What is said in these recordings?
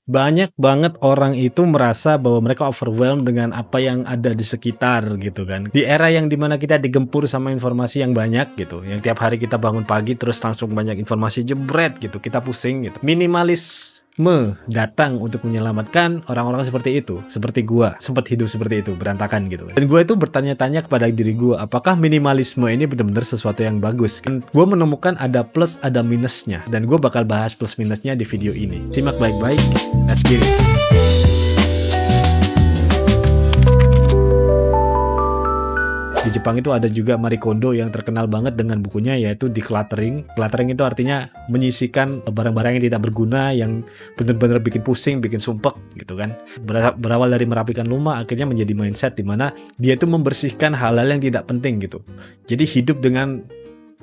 Banyak banget orang itu merasa bahwa mereka overwhelmed dengan apa yang ada di sekitar gitu kan. Di era yang dimana kita digempur sama informasi yang banyak gitu, yang tiap hari kita bangun pagi terus langsung banyak informasi jebret gitu, kita pusing gitu. Minimalisme datang untuk menyelamatkan orang-orang seperti itu. Seperti gua sempat hidup seperti itu, berantakan gitu kan. Dan gua itu bertanya-tanya kepada diri gua, apakah minimalisme ini benar-benar sesuatu yang bagus? Dan gua menemukan ada plus ada minusnya, dan gua bakal bahas plus minusnya di video ini. Simak baik-baik. Let's get it. Di Jepang itu ada juga Marie Kondo yang terkenal banget dengan bukunya, yaitu Decluttering. Decluttering itu artinya menyisihkan barang-barang yang tidak berguna, yang benar-benar bikin pusing, bikin sumpek gitu kan. Berawal dari merapikan rumah, akhirnya menjadi mindset di mana dia itu membersihkan hal-hal yang tidak penting gitu. Jadi hidup dengan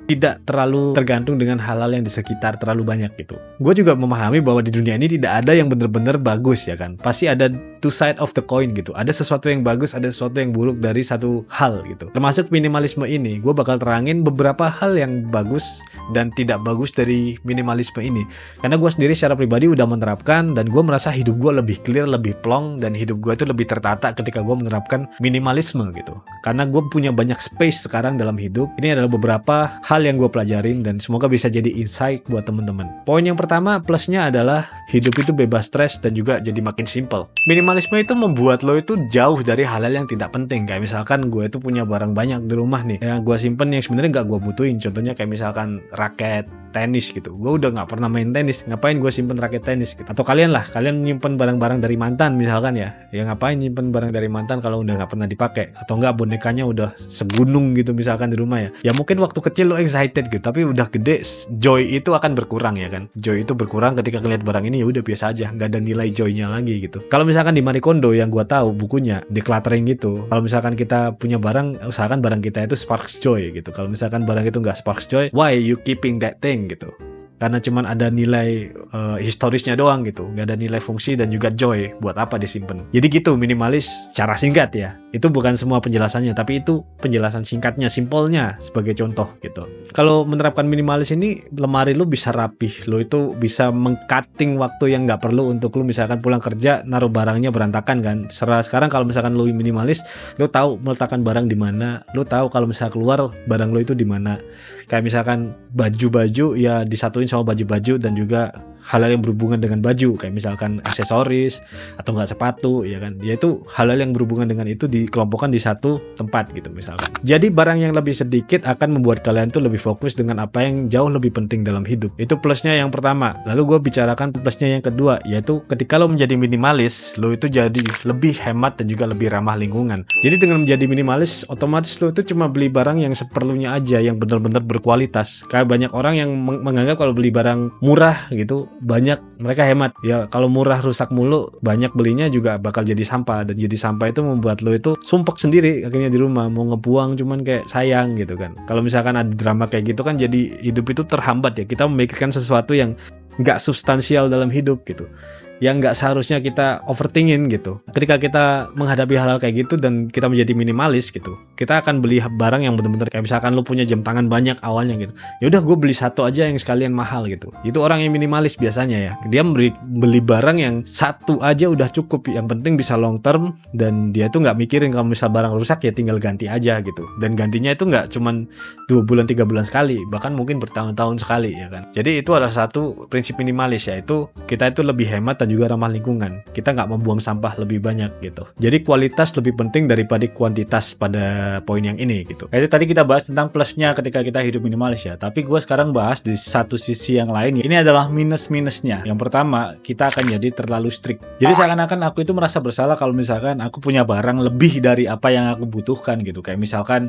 tidak terlalu tergantung dengan hal-hal yang di sekitar terlalu banyak gitu. Gue juga memahami bahwa di dunia ini tidak ada yang benar-benar bagus ya kan. Pasti ada two side of the coin gitu. Ada sesuatu yang bagus, ada sesuatu yang buruk dari satu hal gitu. Termasuk minimalisme ini, gue bakal terangin beberapa hal yang bagus dan tidak bagus dari minimalisme ini. Karena gue sendiri secara pribadi udah menerapkan, dan gue merasa hidup gue lebih clear, lebih plong, dan hidup gue itu lebih tertata ketika gue menerapkan minimalisme gitu. Karena gue punya banyak space sekarang dalam hidup. Ini adalah beberapa hal yang gue pelajarin dan semoga bisa jadi insight buat teman-teman. Poin yang pertama, plusnya adalah hidup itu bebas stres dan juga jadi makin simple. Minimalisme itu membuat lo itu jauh dari hal-hal yang tidak penting. Kayak misalkan gue itu punya barang banyak di rumah nih, yang gue simpen yang sebenarnya gak gue butuhin. Contohnya kayak misalkan raket tenis gitu. Gue udah gak pernah main tenis, ngapain gue simpen raket tenis gitu. Atau kalian nyimpen barang-barang dari mantan misalkan ya ngapain nyimpen barang dari mantan kalau udah gak pernah dipakai. Atau enggak bonekanya udah segunung gitu misalkan di rumah ya mungkin waktu kecil lo excited gitu, tapi udah gede joy itu akan berkurang ya kan. Joy itu berkurang ketika ngeliat barang ini, ya udah biasa aja, nggak ada nilai joynya lagi gitu. Kalau misalkan di Marie Kondo yang gue tahu bukunya Decluttering gitu, kalau misalkan kita punya barang, usahakan barang kita itu sparks joy gitu. Kalau misalkan barang itu nggak sparks joy, why you keeping that thing gitu? Karena cuman ada nilai historisnya doang gitu, nggak ada nilai fungsi dan juga joy, buat apa disimpan. Jadi gitu, minimalis secara singkat ya. Itu bukan semua penjelasannya, tapi itu penjelasan singkatnya, simpelnya sebagai contoh gitu. Kalau menerapkan minimalis ini, lemari lu bisa rapih, lu itu bisa meng-cutting waktu yang nggak perlu untuk lu misalkan pulang kerja naruh barangnya berantakan kan. Sekarang kalau misalkan lu minimalis, lu tahu meletakkan barang di mana, lu tahu kalau misalkan keluar barang lu itu di mana. Kayak misalkan baju-baju ya disatuin sama baju-baju dan juga hal-hal yang berhubungan dengan baju, kayak misalkan aksesoris atau enggak sepatu ya kan. Yaitu hal-hal yang berhubungan dengan itu dikelompokkan di satu tempat gitu misalkan. Jadi barang yang lebih sedikit akan membuat kalian tuh lebih fokus dengan apa yang jauh lebih penting dalam hidup. Itu plusnya yang pertama. Lalu gue bicarakan plusnya yang kedua, yaitu ketika lo menjadi minimalis, lo itu jadi lebih hemat dan juga lebih ramah lingkungan. Jadi dengan menjadi minimalis, otomatis lo itu cuma beli barang yang seperlunya aja, yang benar-benar berkualitas. Kayak banyak orang yang menganggap kalau beli barang murah gitu banyak, mereka hemat ya. Kalau murah rusak mulu, banyak belinya juga bakal jadi sampah, dan jadi sampah itu membuat lo itu sumpek sendiri akhirnya di rumah, mau ngebuang cuman kayak sayang gitu kan. Kalau misalkan ada drama kayak gitu kan, jadi hidup itu terhambat ya. Kita memikirkan sesuatu yang nggak substansial dalam hidup gitu, yang nggak seharusnya kita overthinking gitu. Ketika kita menghadapi hal-hal kayak gitu dan kita menjadi minimalis gitu, kita akan beli barang yang benar-benar kayak misalkan lu punya jam tangan banyak awalnya gitu, ya udah gue beli satu aja yang sekalian mahal gitu. Itu orang yang minimalis biasanya ya, dia beli barang yang satu aja udah cukup, yang penting bisa long term, dan dia tuh nggak mikirin kalau misal barang rusak ya tinggal ganti aja gitu. Dan gantinya itu nggak cuman 2 bulan 3 bulan sekali, bahkan mungkin bertahun-tahun sekali ya kan. Jadi itu adalah satu prinsip minimalis, yaitu kita itu lebih hemat dan juga ramah lingkungan. Kita nggak membuang sampah lebih banyak gitu. Jadi kualitas lebih penting daripada kuantitas pada poin yang ini gitu. Itu tadi kita bahas tentang plusnya ketika kita hidup minimalis ya. Tapi gue sekarang bahas di satu sisi yang lain. Ini adalah minus-minusnya. Yang pertama, kita akan jadi terlalu strict. Jadi seakan-akan aku itu merasa bersalah kalau misalkan aku punya barang lebih dari apa yang aku butuhkan gitu. Kayak misalkan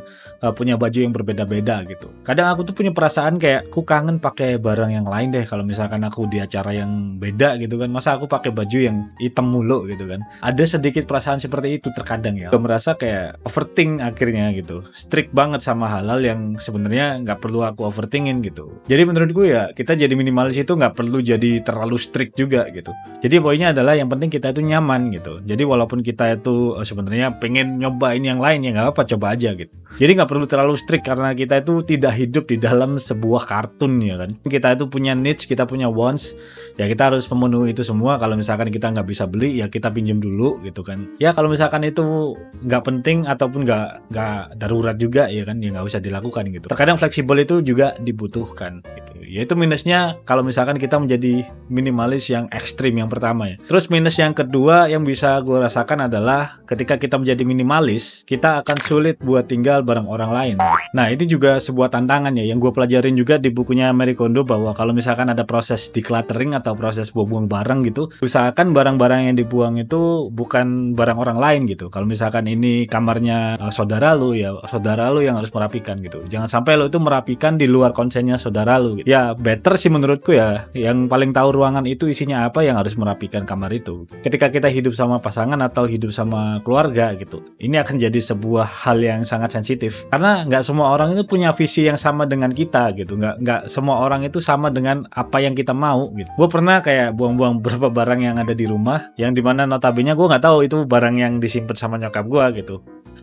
punya baju yang berbeda-beda gitu. Kadang aku tuh punya perasaan kayak aku kangen pakai barang yang lain deh kalau misalkan aku di acara yang beda gitu kan. Masa aku pakai baju yang hitam mulu gitu kan. Ada sedikit perasaan seperti itu terkadang ya. Gue merasa kayak overthink akhirnya gitu. Strict banget sama hal-hal yang sebenarnya nggak perlu aku overthinkin gitu. Jadi menurut gue ya, kita jadi minimalis itu nggak perlu jadi terlalu strict juga gitu. Jadi poinnya adalah yang penting kita itu nyaman gitu. Jadi walaupun kita itu sebenarnya pengen nyobain yang lain, ya nggak apa-apa, coba aja gitu. Jadi nggak perlu terlalu strict karena kita itu tidak hidup di dalam sebuah kartun ya kan. Kita itu punya needs, kita punya wants, ya kita harus memenuhi itu semua. kalau misalkan kita nggak bisa beli ya kita pinjam dulu gitu kan. Ya kalau misalkan itu nggak penting ataupun nggak darurat juga ya kan, ya nggak usah dilakukan gitu. Terkadang fleksibel itu juga dibutuhkan gitu. Ya itu minusnya kalau misalkan kita menjadi minimalis yang ekstrim yang pertama ya. Terus minus yang kedua yang bisa gue rasakan adalah ketika kita menjadi minimalis, kita akan sulit buat tinggal bareng orang lain. Nah ini juga sebuah tantangan ya yang gue pelajarin juga di bukunya Marie Kondo, bahwa kalau misalkan ada proses decluttering atau proses buang barang gitu, usahakan barang-barang yang dibuang itu bukan barang orang lain gitu. Kalau misalkan ini kamarnya saudara lu, ya saudara lu yang harus merapikan gitu. Jangan sampai lu itu merapikan di luar konsennya saudara lu gitu. Ya better sih menurutku ya, yang paling tahu ruangan itu isinya apa yang harus merapikan kamar itu. Ketika kita hidup sama pasangan atau hidup sama keluarga gitu, ini akan jadi sebuah hal yang sangat sensitif karena nggak semua orang itu punya visi yang sama dengan kita gitu. Nggak semua orang itu sama dengan apa yang kita mau gitu. Gue pernah kayak buang-buang beberapa barang yang ada di rumah, yang dimana notabene gue nggak tahu itu barang yang disimpan sama nyokap gue gitu.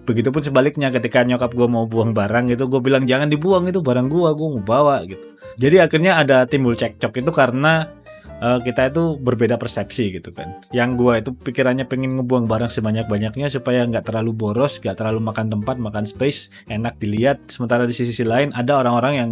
Begitupun sebaliknya, ketika nyokap gue mau buang barang gitu, gue bilang jangan dibuang, itu barang gue mau bawa gitu. Jadi akhirnya ada timbul cekcok itu karena kita itu berbeda persepsi gitu kan. Yang gue itu pikirannya pengen ngebuang barang sebanyak-banyaknya supaya nggak terlalu boros, nggak terlalu makan tempat, makan space, enak dilihat. Sementara di sisi lain ada orang-orang yang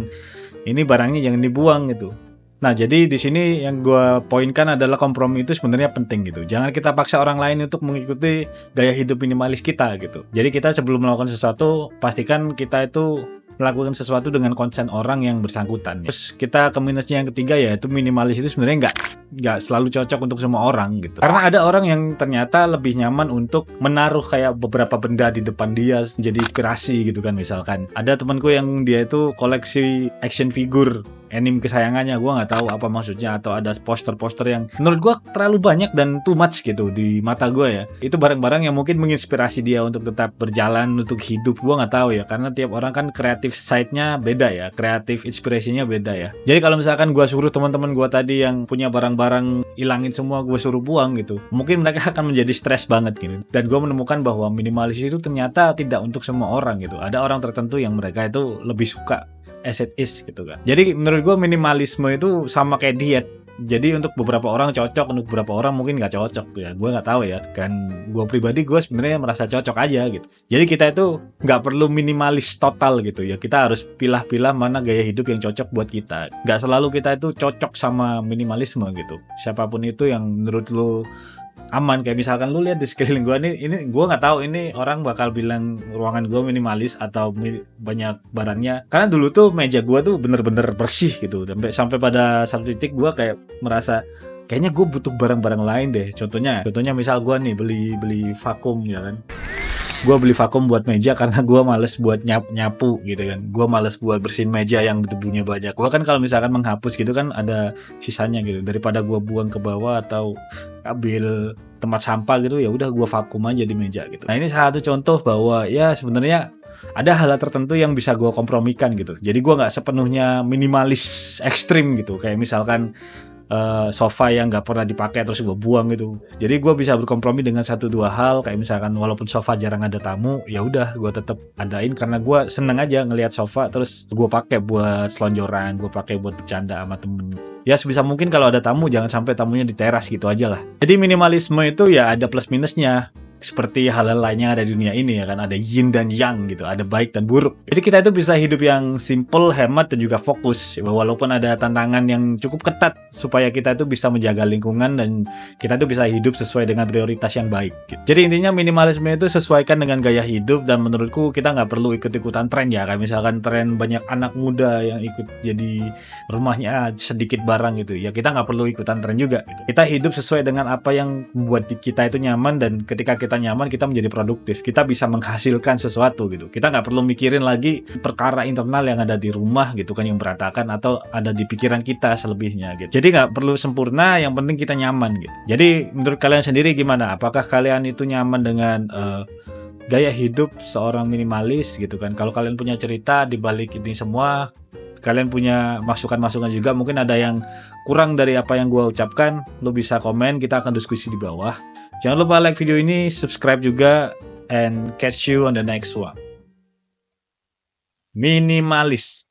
ini barangnya jangan dibuang gitu. Nah jadi di sini yang gue poinkan adalah kompromi itu sebenarnya penting gitu. Jangan kita paksa orang lain untuk mengikuti gaya hidup minimalis kita gitu. Jadi kita sebelum melakukan sesuatu, pastikan kita itu melakukan sesuatu dengan konsen orang yang bersangkutan. Terus kita ke minusnya yang ketiga, yaitu minimalis itu sebenarnya nggak selalu cocok untuk semua orang gitu. Karena ada orang yang ternyata lebih nyaman untuk menaruh kayak beberapa benda di depan dia jadi inspirasi gitu kan. Misalkan ada temanku yang dia itu koleksi action figure anime kesayangannya, gue nggak tahu apa maksudnya, atau ada poster-poster yang menurut gue terlalu banyak dan too much gitu di mata gue ya. Itu barang-barang yang mungkin menginspirasi dia untuk tetap berjalan, untuk hidup. Gue nggak tahu ya, karena tiap orang kan kreatif side-nya beda ya, kreatif inspirasinya beda ya. Jadi kalau misalkan gue suruh teman-teman gue tadi yang punya barang-barang ilangin semua, gue suruh buang gitu, mungkin mereka akan menjadi stres banget gitu. Dan gue menemukan bahwa minimalis itu ternyata tidak untuk semua orang gitu. Ada orang tertentu yang mereka itu lebih suka as it is gitu kan. Jadi menurut gue minimalisme itu sama kayak diet. Jadi untuk beberapa orang cocok, untuk beberapa orang mungkin nggak cocok ya. Gue nggak tahu ya. Kan gue pribadi gue sebenarnya merasa cocok aja gitu. Jadi kita itu nggak perlu minimalis total gitu ya. Kita harus pilah-pilah mana gaya hidup yang cocok buat kita. Nggak selalu kita itu cocok sama minimalisme gitu. Siapapun itu yang menurut lo aman, kayak misalkan lu lihat di sekeliling gua nih, ini gua nggak tahu ini orang bakal bilang ruangan gua minimalis atau banyak barangnya, karena dulu tuh meja gua tuh bener-bener bersih gitu, sampai pada satu titik gua kayak merasa kayaknya gua butuh barang-barang lain deh. Contohnya misal gua nih beli vakum ya kan. Gue beli vakum buat meja karena gue males buat nyapu gitu kan. Gue males buat bersihin meja yang debunya banyak. Gue kan kalau misalkan menghapus gitu kan ada sisanya gitu. Daripada gue buang ke bawah atau ambil tempat sampah gitu, ya udah gue vakum aja di meja gitu. Nah ini salah satu contoh bahwa ya sebenarnya ada hal tertentu yang bisa gue kompromikan gitu. Jadi gue nggak sepenuhnya minimalis ekstrim gitu. Kayak misalkan sofa yang nggak pernah dipakai terus gue buang gitu. Jadi gue bisa berkompromi dengan 1-2 hal, kayak misalkan walaupun sofa jarang ada tamu, ya udah gue tetap adain karena gue seneng aja ngelihat sofa, terus gue pakai buat selonjoran, gue pakai buat bercanda sama temen. Ya sebisa mungkin kalau ada tamu jangan sampai tamunya di teras gitu aja lah. Jadi minimalisme itu ya ada plus minusnya. Seperti hal-hal lainnya ada di dunia ini ya kan, ada yin dan yang gitu, ada baik dan buruk. Jadi kita itu bisa hidup yang simple, hemat dan juga fokus. Walaupun ada tantangan yang cukup ketat supaya kita itu bisa menjaga lingkungan dan kita itu bisa hidup sesuai dengan prioritas yang baik. Gitu. Jadi intinya minimalisme itu sesuaikan dengan gaya hidup, dan menurutku kita nggak perlu ikut-ikutan tren ya. Kayak misalkan tren banyak anak muda yang ikut jadi rumahnya sedikit barang gitu. Ya kita nggak perlu ikutan tren juga. Gitu. Kita hidup sesuai dengan apa yang membuat kita itu nyaman, dan ketika kita nyaman, kita menjadi produktif, kita bisa menghasilkan sesuatu gitu. Kita nggak perlu mikirin lagi perkara internal yang ada di rumah gitu kan, yang berantakan atau ada di pikiran kita selebihnya gitu. Jadi nggak perlu sempurna, yang penting kita nyaman gitu. Jadi menurut kalian sendiri gimana? Apakah kalian itu nyaman dengan gaya hidup seorang minimalis gitu kan? Kalau kalian punya cerita di balik ini semua, kalian punya masukan-masukan juga, mungkin ada yang kurang dari apa yang gue ucapkan, lo bisa komen, kita akan diskusi di bawah. Jangan lupa like video ini, subscribe juga, and catch you on the next one. Minimalis.